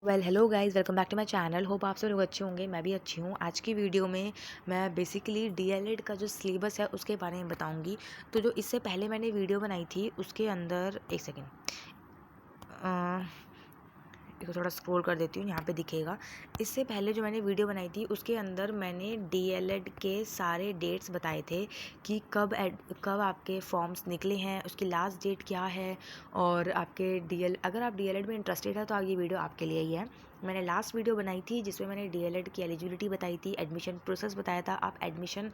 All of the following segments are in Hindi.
Hello guys, welcome back to my channel. Hope आप सब लोग अच्छे होंगे, मैं भी अच्छी हूँ। आज की वीडियो में मैं बेसिकली डीएलएड का जो सिलेबस है उसके बारे में बताऊँगी। तो जो इससे पहले मैंने वीडियो बनाई थी उसके अंदर एक सेकेंड, इसको थोड़ा स्क्रॉल कर देती हूँ, यहाँ पे दिखेगा। इससे पहले जो मैंने वीडियो बनाई थी उसके अंदर मैंने डीएलएड के सारे डेट्स बताए थे कि कब आपके फॉर्म्स निकले हैं, उसकी लास्ट डेट क्या है। और आपके अगर आप डीएलएड में इंटरेस्टेड है तो ये वीडियो आपके लिए ही है। मैंने लास्ट वीडियो बनाई थी जिसमें मैंने डीएलएड की एलिजिबिलिटी बताई थी, एडमिशन प्रोसेस बताया था, आप एडमिशन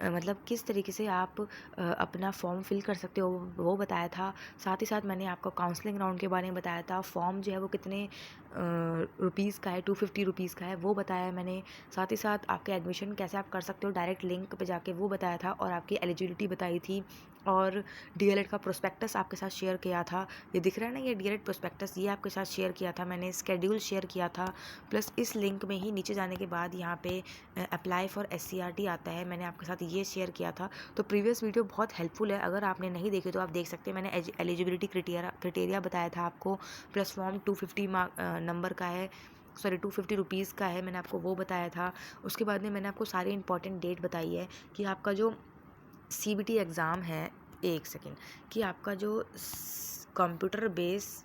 मतलब किस तरीके से आप अपना फॉर्म फिल कर सकते हो वो बताया था। साथ ही साथ मैंने आपको काउंसलिंग राउंड के बारे में बताया था। फॉर्म जो है वो कितने रुपीज़ का है, 250 रुपीज़ का है, वो बताया है मैंने। साथ ही साथ आपके एडमिशन कैसे आप कर सकते हो डायरेक्ट लिंक पे जाके, वो बताया था। और आपकी एलिजिबिलिटी बताई थी और डीएलएड का प्रोस्पेक्टस आपके साथ शेयर किया था। ये दिख रहा है ना, ये डीएलएड प्रोस्पेक्टस, ये आपके साथ शेयर किया था मैंने। स्केड्यूल शेयर किया था। प्लस इस लिंक में ही नीचे जाने के बाद यहाँ पे अप्लाई फॉर एससीईआरटी आता है, मैंने आपके साथ ये शेयर किया था। तो प्रीवियस वीडियो बहुत हेल्पफुल है, अगर आपने नहीं देखे तो आप देख सकते हैं। मैंने एलिजिबिलिटी क्राइटेरिया बताया था आपको। प्लस फॉर्म 250 नंबर का है, सॉरी 250 रुपीज़ का है, मैंने आपको वो बताया था। उसके बाद में मैंने आपको सारी इंपॉर्टेंट डेट बताई है कि आपका जो सीबीटी एग्ज़ाम है, एक सेकेंड, कि आपका जो कंप्यूटर बेस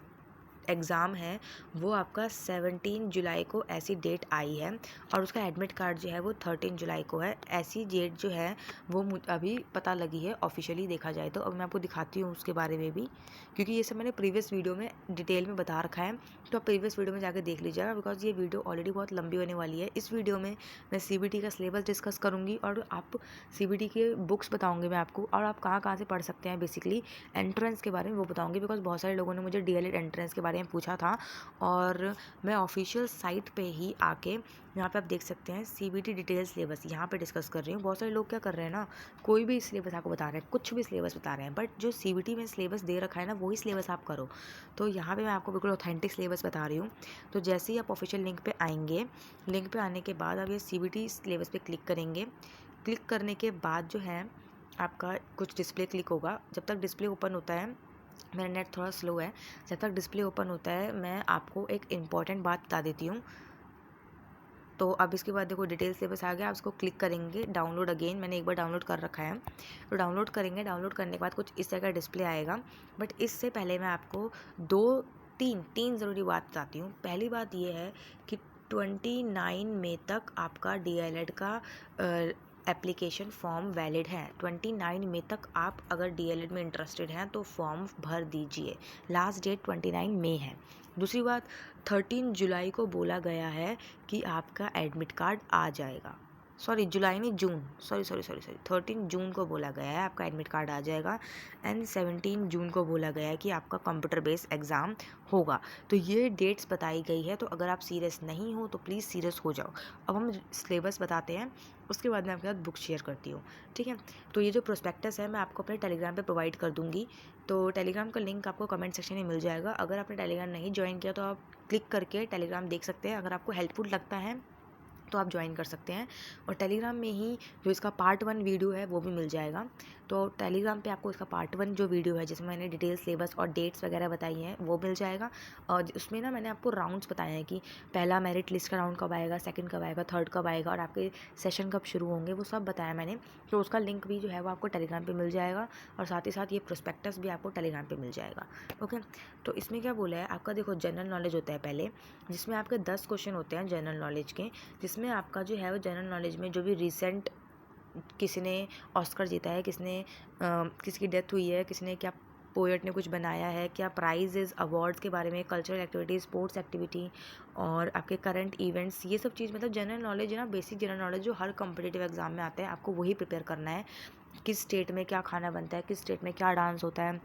एग्ज़ाम है वो आपका 17 जुलाई को ऐसी डेट आई है। और उसका एडमिट कार्ड जो है वो 13 जुलाई को है। ऐसी डेट जो है वो अभी पता लगी है ऑफिशियली, देखा जाए तो। अब मैं आपको दिखाती हूँ उसके बारे में भी, क्योंकि ये सब मैंने प्रीवियस वीडियो में डिटेल में बता रखा है। तो आप प्रीवियस वीडियो में जाकर देख लीजिएगा, बिकॉज ये वीडियो ऑलरेडी बहुत लंबी होने वाली है। इस वीडियो में मैं सीबीटी का सिलेबस डिस्कस करूँगी और आप सीबीटी के बुक्स बताऊँगी मैं आपको, और आप कहाँ से पढ़ सकते हैं। बेसिकली एंट्रेंस के बारे में वो बताऊँगी, बिकॉज बहुत सारे लोगों ने मुझे डीएलएड एंट्रेंस के बारे में पूछा था। और मैं ऑफिशियल साइट पे ही आके, यहाँ पे आप देख सकते हैं सीबीटी डिटेल सिलेबस, यहाँ पे डिस्कस कर रही हूँ। बहुत सारे लोग क्या कर रहे हैं ना, कोई भी सिलेबस आपको बता रहे हैं, कुछ भी सिलेबस बता रहे हैं, बट जो सीबीटी में सिलेबस दे रखा है ना वही सिलेबस आप करो। तो यहाँ पे मैं आपको बिल्कुल ऑथेंटिक सिलेबस बता रही हूँ। तो जैसे ही आप ऑफिशियल लिंक पे आएंगे, लिंक पे आने के बाद आप ये सीबीटी सिलेबस पे क्लिक करेंगे। क्लिक करने के बाद जो है आपका कुछ डिस्प्ले क्लिक होगा। जब तक डिस्प्ले ओपन होता है, मेरा नेट थोड़ा स्लो है, जब तक डिस्प्ले ओपन होता है मैं आपको एक इम्पॉर्टेंट बात बता देती हूँ। तो अब इसके बाद देखो डिटेल सिलेबस आ गया, आप उसको क्लिक करेंगे, डाउनलोड अगेन, मैंने एक बार डाउनलोड कर रखा है। तो डाउनलोड करेंगे, डाउनलोड करने के बाद कुछ इस तरह का डिस्प्ले आएगा। बट इससे पहले मैं आपको तीन ज़रूरी बात बताती हूँ। पहली बात ये है कि 29 मई तक आपका डीएलएड का एप्लीकेशन फॉर्म वैलिड है। 29 मई तक आप अगर डीएलएड में इंटरेस्टेड हैं तो फॉर्म भर दीजिए। लास्ट डेट 29 मई है। दूसरी बात, 13 जुलाई को बोला गया है कि आपका एडमिट कार्ड आ जाएगा। सॉरी जुलाई नहीं, जून, सॉरी 13 जून को बोला गया है आपका एडमिट कार्ड आ जाएगा। एंड 17 जून को बोला गया है कि आपका कंप्यूटर बेस्ड एग्ज़ाम होगा। तो ये डेट्स बताई गई है। तो अगर आप सीरियस नहीं हो तो प्लीज़ सीरियस हो जाओ। अब हम सिलेबस बताते हैं, उसके बाद मैं आपके साथ बुक शेयर करती हूँ, ठीक है। तो ये जो प्रोस्पेक्टस है मैं आपको अपने टेलीग्राम पे प्रोवाइड कर दूँगी। तो टेलीग्राम का लिंक आपको कमेंट सेक्शन में मिल जाएगा। अगर आपने टेलीग्राम नहीं ज्वाइन किया तो आप क्लिक करके टेलीग्राम देख सकते हैं। अगर आपको हेल्पफुल लगता है तो आप ज्वाइन कर सकते हैं। और टेलीग्राम में ही जो इसका पार्ट 1 वीडियो है वो भी मिल जाएगा। तो टेलीग्राम पे आपको इसका पार्ट 1 जो वीडियो है जिसमें मैंने डिटेल सिलेबस और डेट्स वगैरह बताई हैं वो मिल जाएगा। और उसमें ना मैंने आपको राउंड्स बताए हैं कि पहला मेरिट लिस्ट का राउंड कब आएगा, सेकंड कब आएगा, थर्ड कब आएगा, और आपके सेशन कब शुरू होंगे, वो सब बताया मैंने। तो उसका लिंक भी जो है वो आपको टेलीग्राम पर मिल जाएगा। और साथ ही साथ ये प्रोस्पेक्टस भी आपको टेलीग्राम पर मिल जाएगा। ओके, तो इसमें क्या बोला है, आपका देखो जनरल नॉलेज होता है पहले, जिसमें आपके 10 क्वेश्चन होते हैं जनरल नॉलेज के, जिसमें आपका जो है वो जनरल नॉलेज में जो भी रिसेंट किसी ने ऑस्कर जीता है, किसकी डेथ हुई है, किसने क्या, पोएट ने कुछ बनाया है क्या, प्राइजेज़ अवार्ड्स के बारे में, कल्चरल एक्टिविटी, स्पोर्ट्स एक्टिविटी, और आपके करंट इवेंट्स, ये सब चीज़ मतलब जनरल नॉलेज है ना, बेसिक जनरल नॉलेज जो हर कॉम्पिटिटिव एग्जाम में आता है, आपको वही प्रिपेयर करना है। किस स्टेट में क्या खाना बनता है, किस स्टेट में क्या डांस होता है,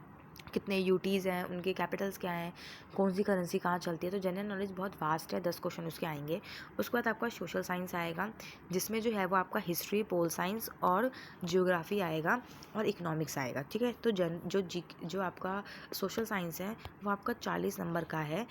कितने यूटीज़ हैं, उनके कैपिटल्स क्या हैं, कौन सी करेंसी कहाँ चलती है। तो जनरल नॉलेज बहुत वास्ट है, 10 क्वेश्चन उसके आएंगे। उसके बाद आपका सोशल साइंस आएगा, जिसमें जो है वो आपका हिस्ट्री, पोल साइंस और जियोग्राफी आएगा, और इकोनॉमिक्स आएगा, ठीक है। तो जो आपका सोशल साइंस है वो आपका 40 नंबर का है,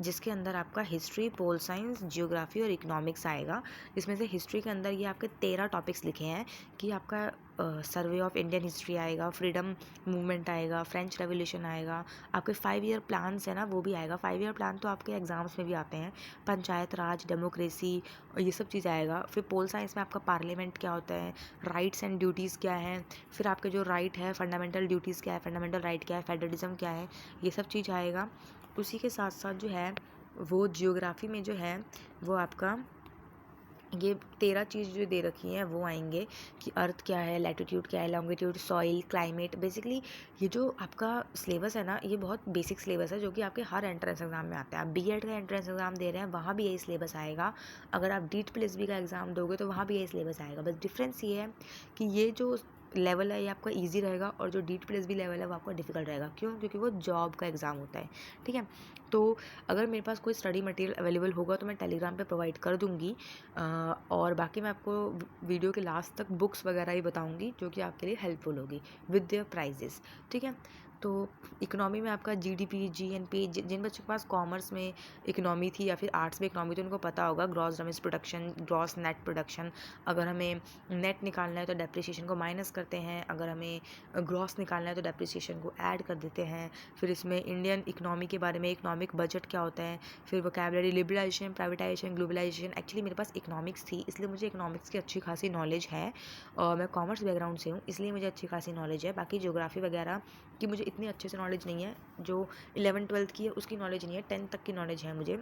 जिसके अंदर आपका हिस्ट्री, पोल साइंस, जियोग्राफी और इकोनॉमिक्स आएगा। इसमें से हिस्ट्री के अंदर ये आपके 13 टॉपिक्स लिखे हैं कि आपका सर्वे ऑफ इंडियन हिस्ट्री आएगा, फ्रीडम मूवमेंट आएगा, फ्रेंच रेवोल्यूशन आएगा, आपके 5 ईयर प्लान्स है ना वो भी आएगा। 5 ईयर प्लान तो आपके एग्जाम्स में भी आते हैं, पंचायत राज, डेमोक्रेसी और ये सब चीज़ आएगा। फिर पोल साइंस में आपका पार्लियामेंट क्या होता है, राइट्स एंड ड्यूटीज़ क्या है, फिर आपके जो राइट है, फंडामेंटल ड्यूटीज़ क्या है, फंडामेंटल राइट क्या है, फेडरलिज्म क्या है, ये सब चीज़ आएगा। उसी के साथ साथ जो है वो जियोग्राफी में जो है वो आपका ये 13 चीज़ जो दे रखी हैं वो आएंगे कि अर्थ क्या है, लैटिट्यूड क्या है, लॉन्गिट्यूड, सॉइल, क्लाइमेट। बेसिकली ये जो आपका सिलेबस है ना ये बहुत बेसिक सिलेबस है जो कि आपके हर एंट्रेंस एग्जाम में आता है। आप बीएड का एंट्रेंस एग्जाम दे रहे हैं वहाँ भी यही सिलेबस आएगा, अगर आप डीट प्लस बी का एग्ज़ाम दोगे तो वहाँ भी यही सिलेबस आएगा। बस डिफरेंस ये है कि ये जो लेवल है ये आपका इजी रहेगा और जो डीट प्लस बी लेवल है वो आपका डिफिकल्ट रहेगा। क्यों? क्योंकि वो जॉब का एग्ज़ाम होता है। ठीक है, तो अगर मेरे पास कोई स्टडी मटेरियल अवेलेबल होगा तो मैं टेलीग्राम पे प्रोवाइड कर दूँगी, और बाकी मैं आपको वीडियो के लास्ट तक बुक्स वगैरह ही बताऊंगी जो कि आपके लिए हेल्पफुल होगी विद देयर प्राइजेस। ठीक है, तो इकोनॉमी में आपका जीडीपी, जीएनपी, जिन बच्चों के पास कॉमर्स में इकोनॉमी थी या फिर आर्ट्स में इकोनॉमी थी उनको पता होगा gross domestic production, gross net production. अगर हमें नेट निकालना है तो डेप्रिसिएशन को माइनस करते हैं, अगर हमें ग्रॉस निकालना है तो डेप्रिसिएशन को ऐड कर देते हैं। फिर इसमें इंडियन इकोनॉमी के बारे में, इकोनॉमिक बजट क्या होता है, फिर vocabulary, liberalisation, privatisation, globalisation. Actually मेरे पास इकोनॉमिक्स थी इसलिए मुझे इकोनॉमिक्स की अच्छी खासी नॉलेज है, और मैं कॉमर्स बैकग्राउंड से हूँ इसलिए मुझे अच्छी खासी नॉलेज है। बाकी ज्योग्राफी वगैरह की मुझे इतनी अच्छे से नॉलेज नहीं है, जो 11th-12th की है उसकी नॉलेज नहीं है, 10th तक की नॉलेज है मुझे।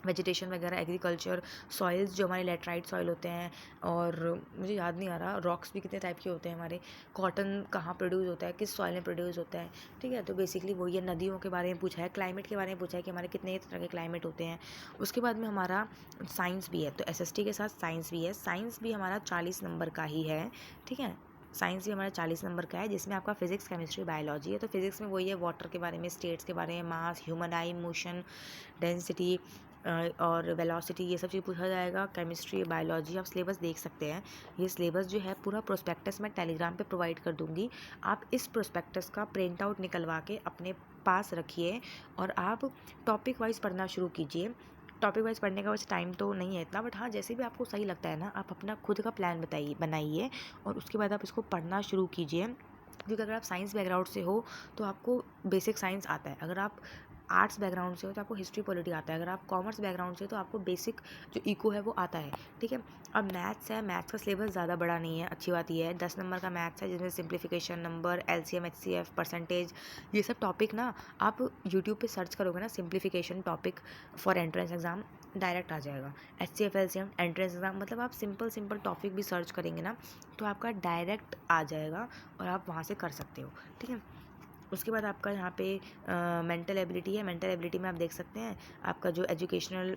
वेजिटेशन वगैरह, एग्रीकल्चर, सॉइल्स जो हमारे लेटराइट सॉइल होते हैं, और मुझे याद नहीं आ रहा रॉक्स भी कितने टाइप के होते हैं हमारे, कॉटन कहाँ प्रोड्यूस होता है, किस सॉइल में प्रोड्यूस होता है। ठीक है, तो बेसिकली वो ये नदियों के बारे में पूछा है, क्लाइमेट के बारे में पूछा है कि हमारे कितने तरह के क्लाइमेट होते हैं। उसके बाद में हमारा साइंस भी है, तो एसएसटी के साथ साइंस भी है। साइंस भी हमारा 40 नंबर का ही है। ठीक है, साइंस भी हमारा 40 नंबर का है जिसमें आपका फिजिक्स, केमिस्ट्री, बायोलॉजी है। तो फिजिक्स में वही है, वाटर के बारे में, स्टेट्स के बारे में, मास, ह्यूमन आई, मोशन, डेंसिटी और वेलोसिटी, ये सब चीज़ पूछा जाएगा। केमिस्ट्री, बायोलॉजी आप सिलेबस देख सकते हैं। ये सिलेबस जो है पूरा प्रोस्पेक्टस मैं टेलीग्राम पे प्रोवाइड कर दूंगी। आप इस प्रोस्पेक्टस का प्रिंट आउट निकलवा के अपने पास रखिए और आप टॉपिक वाइज पढ़ना शुरू कीजिए। टॉपिक वाइज पढ़ने का वैसे टाइम तो नहीं है इतना, बट हाँ जैसे भी आपको सही लगता है ना आप अपना खुद का प्लान बनाइए और उसके बाद आप इसको पढ़ना शुरू कीजिए। क्योंकि अगर आप साइंस बैकग्राउंड से हो तो आपको बेसिक साइंस आता है, अगर आप आर्ट्स बैकग्राउंड से हो तो आपको हिस्ट्री पॉलिटी आता है, अगर आप कॉमर्स बैकग्राउंड से हो तो आपको बेसिक जो इको है वो आता है। ठीक है, अब मैथ्स है, मैथ्स का सिलेबस ज़्यादा बड़ा नहीं है, अच्छी बात ये है 10 नंबर का मैथ्स है जिसमें simplification, number, LCM, HCF, percentage, ये सब टॉपिक ना आप यूट्यूब पे सर्च करोगे ना simplification topic for entrance exam, direct आ जाएगा। एचसीएफ, एलसीएम, एंट्रेंस एग्जाम, मतलब आप सिंपल सिंपल टॉपिक भी सर्च करेंगे ना तो आपका डायरेक्ट आ जाएगा और आप वहाँ से कर सकते हो। ठीक है, उसके बाद आपका यहाँ पे मेंटल एबिलिटी है। मेंटल एबिलिटी में आप देख सकते हैं आपका जो एजुकेशनल,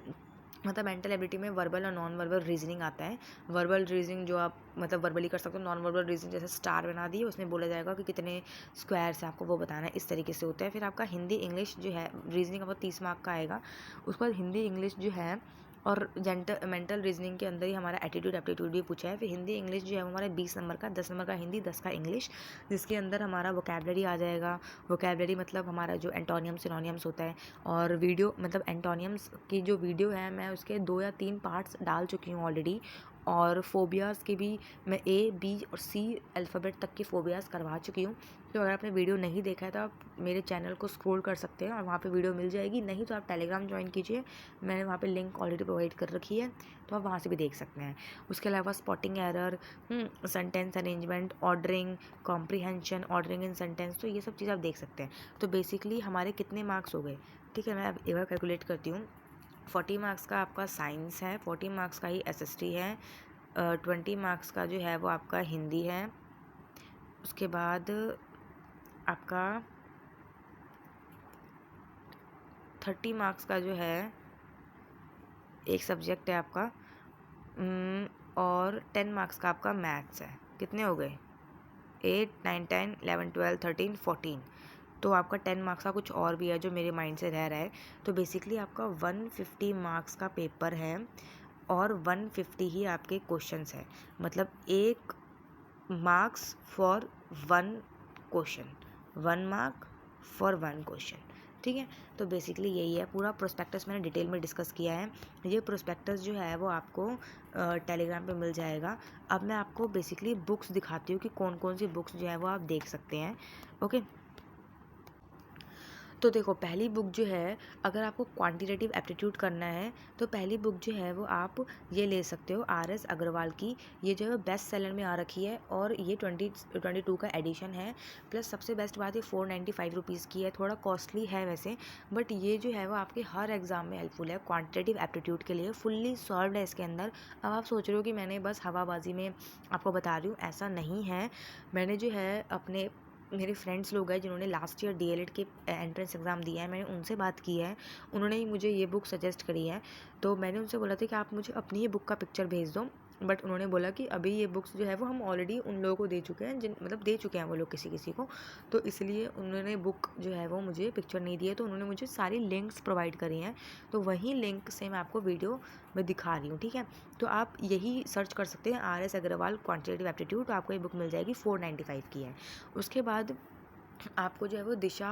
मतलब मेंटल एबिलिटी में वर्बल और नॉन वर्बल रीजनिंग आता है। वर्बल रीजनिंग जो आप मतलब वर्बली कर सकते हो, नॉन वर्बल रीजनिंग जैसे स्टार बना दिए उसमें बोला जाएगा कि कितने स्क्वायर्स है आपको वो बताना है, इस तरीके से होता है। फिर आपका हिंदी इंग्लिश जो है रीजनिंग आपको 30 मार्क का आएगा। उसके बाद हिंदी इंग्लिश जो है और मेंटल रीजनिंग के अंदर ही हमारा एटीट्यूड एप्टीट्यूड भी पूछा है। फिर हिंदी इंग्लिश जो है हमारा 20 नंबर का, 10 नंबर का हिंदी, 10 का इंग्लिश, जिसके अंदर हमारा वोकैबलरी आ जाएगा। वोकैबलरी मतलब हमारा जो एंटोनियम सिनोनियम्स होता है, और वीडियो मतलब एंटोनियम्स की जो वीडियो है मैं उसके 2 या 3 पार्ट्स डाल चुकी हूँ ऑलरेडी, और फोबियाज़ के भी मैं ए, बी और सी अल्फ़ाबेट तक की फोबियाज़ करवा चुकी हूँ। तो अगर आपने वीडियो नहीं देखा है तो आप मेरे चैनल को स्क्रॉल कर सकते हैं और वहाँ पे वीडियो मिल जाएगी, नहीं तो आप टेलीग्राम ज्वाइन कीजिए, मैंने वहाँ पे लिंक ऑलरेडी प्रोवाइड कर रखी है तो आप वहाँ से भी देख सकते हैं। उसके अलावा spotting error, sentence arrangement, ordering, comprehension, ordering in sentence, तो ये सब चीज़ आप देख सकते हैं। तो बेसिकली हमारे कितने मार्क्स हो गए, ठीक है मैं अब एक बार कैलकुलेट करती हूँ। 40 मार्क्स का आपका साइंस है, 40 मार्क्स का ही एसएसटी है, 20 मार्क्स का जो है वो आपका हिंदी है। उसके बाद आपका 30 मार्क्स का जो है एक सब्जेक्ट है आपका, और 10 मार्क्स का आपका मैथ्स है। कितने हो गए? 8, 9, 10, 11, 12, 13, 14। तो आपका 10 मार्क्स का कुछ और भी है जो मेरे माइंड से रह रहा है। तो बेसिकली आपका 150 मार्क्स का पेपर है और 150 ही आपके क्वेश्चंस है, मतलब 1 marks for 1 question, 1 mark for 1 question. ठीक है। तो बेसिकली यही है, पूरा प्रोस्पेक्टस मैंने डिटेल में डिस्कस किया है। ये प्रोस्पेक्टस जो है वो आपको टेलीग्राम पे मिल जाएगा। अब मैं आपको बेसिकली बुक्स दिखाती हूँ कि कौन कौन सी बुक्स जो है वो आप देख सकते हैं। ओके, तो देखो पहली बुक जो है, अगर आपको क्वांटिटेटिव एप्टीट्यूड करना है तो पहली बुक जो है वो आप ये ले सकते हो, RS अग्रवाल की। ये जो है बेस्ट सेलर में आ रखी है और ये 2022 का एडिशन है। प्लस सबसे बेस्ट बात है 495 रुपीज़ की है, थोड़ा कॉस्टली है वैसे, बट ये जो है वो आपके हर एग्ज़ाम में हेल्पफुल है। क्वांटिटेटिव एप्टीट्यूड के लिए फुल्ली सॉल्व्ड है इसके अंदर। अब आप सोच रहे हो कि मैंने बस हवाबाजी में आपको बता रही हूँ, ऐसा नहीं है। मैंने जो है अपने मेरे फ्रेंड्स लोग हैं जिन्होंने लास्ट ईयर DLED के एंट्रेंस एग्ज़ाम दिया है, मैंने उनसे बात की है, उन्होंने ही मुझे ये बुक सजेस्ट करी है। तो मैंने उनसे बोला था कि आप मुझे अपनी ही बुक का पिक्चर भेज दो, बट उन्होंने बोला कि अभी ये बुक्स जो है वो हम ऑलरेडी उन लोगों को दे चुके हैं, जिन मतलब दे चुके हैं वो लोग किसी किसी को, तो इसलिए उन्होंने बुक जो है वो मुझे पिक्चर नहीं दी है। तो उन्होंने मुझे सारी लिंक्स प्रोवाइड करी हैं, तो वही लिंक से मैं आपको वीडियो में दिखा रही हूँ। ठीक है, तो आप यही सर्च कर सकते हैं, RS अग्रवाल क्वांटिटेटिव एप्टीट्यूड, तो आपको ये बुक मिल जाएगी, 495 की है। उसके बाद आपको जो है वो दिशा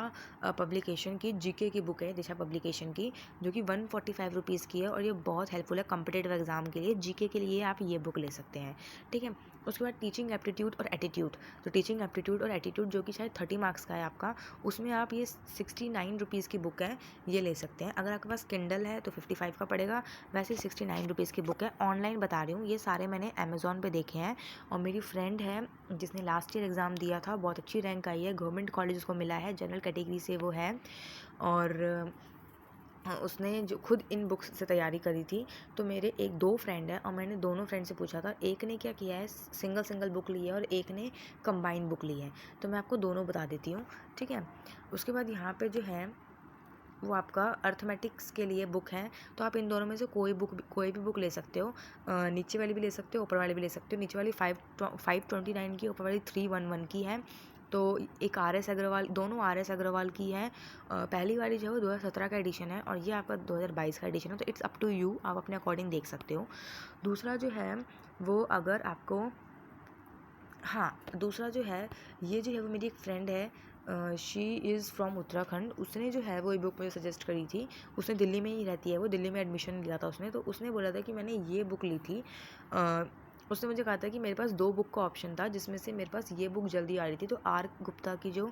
पब्लिकेशन की GK की बुक है, दिशा पब्लिकेशन की, जो कि 145 रुपीज़ की है और ये बहुत हेल्पफुल है कॉम्पिटिटिव एग्जाम के लिए। GK के लिए आप ये बुक ले सकते हैं। ठीक है, उसके बाद टीचिंग एप्टीट्यूड और एटीट्यूड। तो टीचिंग एप्टीट्यूड और एटीट्यूड जो कि शायद 30 मार्क्स का है आपका, उसमें आप ये 69 रुपीज़ की बुक है, ये ले सकते हैं। अगर आपके पास किंडल है तो 55 का पड़ेगा, वैसे 69 रुपीज़ की बुक है। ऑनलाइन बता रही हूँ, ये सारे मैंने अमेज़ॉन पे देखे हैं और मेरी फ्रेंड है जिसने लास्ट ईयर एग्ज़ाम दिया था, बहुत अच्छी रैंक आई है, गवर्नमेंट कॉलेज उसको मिला है, जनरल कैटेगरी से वो है, और उसने जो खुद इन बुक्स से तैयारी करी थी। तो मेरे एक दो फ्रेंड हैं और मैंने दोनों फ्रेंड से पूछा था, एक ने क्या किया है, सिंगल सिंगल बुक ली है और एक ने कंबाइन बुक ली है, तो मैं आपको दोनों बता देती हूँ। ठीक है, उसके बाद यहाँ पे जो है वो आपका अर्थमेटिक्स के लिए बुक है, तो आप इन दोनों में से कोई भी बुक ले सकते हो। नीचे वाली भी ले सकते हो, ऊपर वाली भी ले सकते हो। नीचे वाली 529 की, ऊपर वाली 311 की है। तो एक RS अग्रवाल, दोनों RS अग्रवाल की है। पहली वाली जो है वो 2017 का एडिशन है और ये आपका 2022 का एडिशन है, तो इट्स अप टू यू, आप अपने अकॉर्डिंग देख सकते हो। दूसरा जो है वो, अगर आपको, हाँ, दूसरा जो है, ये जो है वो मेरी एक फ्रेंड है, शी इज़ फ्रॉम उत्तराखंड, उसने जो है वो ये बुक मुझे सजेस्ट करी थी। उसने दिल्ली में ही रहती है, वो दिल्ली में एडमिशन लिया था उसने, तो उसने बोला था कि मैंने ये बुक ली थी। उसने मुझे कहा था कि मेरे पास 2 बुक का ऑप्शन था, जिसमें से मेरे पास ये बुक जल्दी आ रही थी, तो R गुप्ता की जो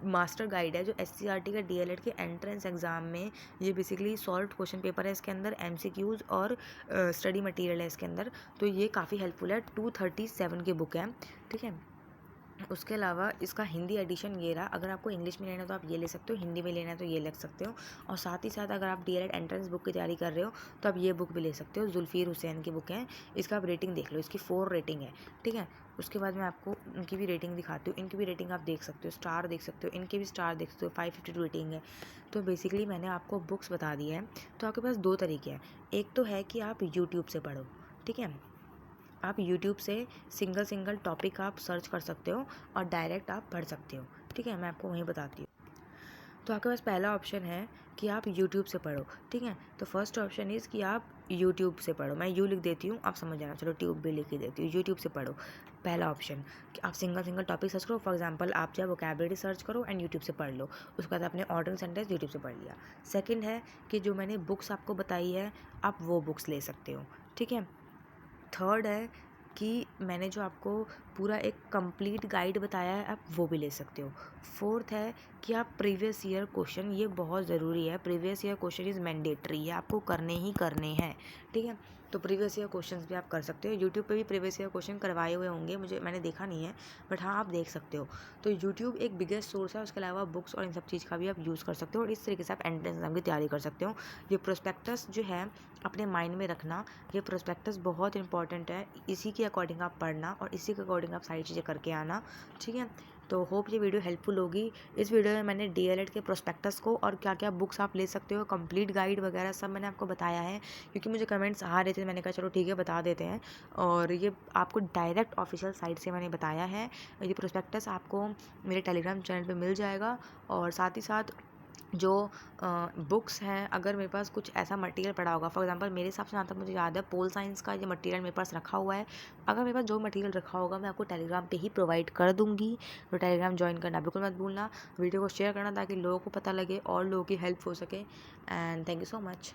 मास्टर गाइड है, जो SCRT का DLED के एंट्रेंस एग्ज़ाम में, ये बेसिकली सॉल्व क्वेश्चन पेपर है इसके अंदर, MCQs और स्टडी मटेरियल है इसके अंदर, तो ये काफ़ी हेल्पफुल है। 237 की बुक है। ठीक है, उसके अलावा इसका हिंदी एडिशन ये रहा। अगर आपको इंग्लिश में लेना है तो आप ये ले सकते हो, हिंदी में लेना है तो ये ले सकते हो, और साथ ही साथ अगर आप DLED एंट्रेंस बुक की तैयारी कर रहे हो तो आप ये बुक भी ले सकते हो। जुल्फीर हुसैन की बुक है, इसका आप रेटिंग देख लो, इसकी 4 रेटिंग है। ठीक है, उसके बाद मैं आपको इनकी भी रेटिंग दिखाती हूँ, इनकी भी रेटिंग आप देख सकते हो, स्टार देख सकते हो, इनके भी स्टार देख सकते हो, 552 रेटिंग है। तो बेसिकली मैंने आपको बुक्स बता दी है। तो आपके पास 2 तरीके हैं, एक तो है कि आप यूट्यूब से पढ़ो। ठीक है, आप यूट्यूब से सिंगल सिंगल टॉपिक आप सर्च कर सकते हो और डायरेक्ट आप पढ़ सकते हो। ठीक है, मैं आपको वहीं बताती हूँ। तो आपके पास पहला ऑप्शन है कि आप यूट्यूब से पढ़ो। ठीक है, तो फर्स्ट ऑप्शन इज़ कि आप यूट्यूब से पढ़ो, मैं यू लिख देती हूँ, आप समझ जाना, चलो ट्यूब भी लिख ही देती हूँ, यूट्यूब से पढ़ो। पहला ऑप्शन कि आप सिंगल सिंगल टॉपिक सर्च करो, फॉर एग्जांपल आप चाहे वोकैबुलरी सर्च करो एंड यूट्यूब से पढ़ लो, उसके बाद आपने ऑर्डर सेंटेंस यूट्यूब से पढ़ लिया। सेकंड है कि जो मैंने बुक्स आपको बताई है, आप वो बुक्स ले सकते हो। ठीक है, थर्ड है कि मैंने जो आपको पूरा एक कंप्लीट गाइड बताया है, आप वो भी ले सकते हो। फोर्थ है कि आप प्रीवियस ईयर क्वेश्चन, ये बहुत ज़रूरी है, previous year question is mandatory, ये आपको करने ही करने हैं। ठीक है, तो प्रीवियस ईयर क्वेश्चंस भी आप कर सकते हो। यूट्यूब पे भी प्रीवियस ईयर क्वेश्चन करवाए हुए होंगे, मैंने देखा नहीं है, बट हाँ आप देख सकते हो। तो यूट्यूब एक बिगेस्ट सोर्स है, उसके अलावा बुक्स और इन सब चीज़ का भी आप यूज़ कर सकते हो, और इस तरीके से आप एंट्रेंस एग्जाम की तैयारी कर सकते हो। ये प्रोस्पेक्टस जो है अपने माइंड में रखना, ये प्रोस्पेक्टस बहुत इंपॉर्टेंट है, इसी के अकॉर्डिंग आप पढ़ना और इसी के अकॉर्डिंग आप सारी चीज़ें करके आना। ठीक है, तो होप ये वीडियो हेल्पफुल होगी। इस वीडियो में मैंने DLED के प्रोस्पेक्टस को और क्या क्या बुक्स आप ले सकते हो, कंप्लीट गाइड वगैरह सब मैंने आपको बताया है, क्योंकि मुझे कमेंट्स आ रहे थे, मैंने कहा चलो ठीक है बता देते हैं। और ये आपको डायरेक्ट ऑफिशियल साइट से मैंने बताया है। ये प्रोस्पेक्टस आपको मेरे टेलीग्राम चैनल पे मिल जाएगा, और साथ ही साथ जो बुक्स हैं, अगर मेरे पास कुछ ऐसा मटेरियल पड़ा होगा, फॉर एग्जांपल मेरे हिसाब से जहाँ तक मुझे याद है पोल साइंस का ये मटेरियल मेरे पास रखा हुआ है। अगर मेरे पास जो मटेरियल रखा होगा मैं आपको टेलीग्राम पे ही प्रोवाइड कर दूँगी, तो टेलीग्राम ज्वाइन करना बिल्कुल मत भूलना। वीडियो को शेयर करना ताकि लोगों को पता लगे और लोगों की हेल्प हो सके। And thank you so much.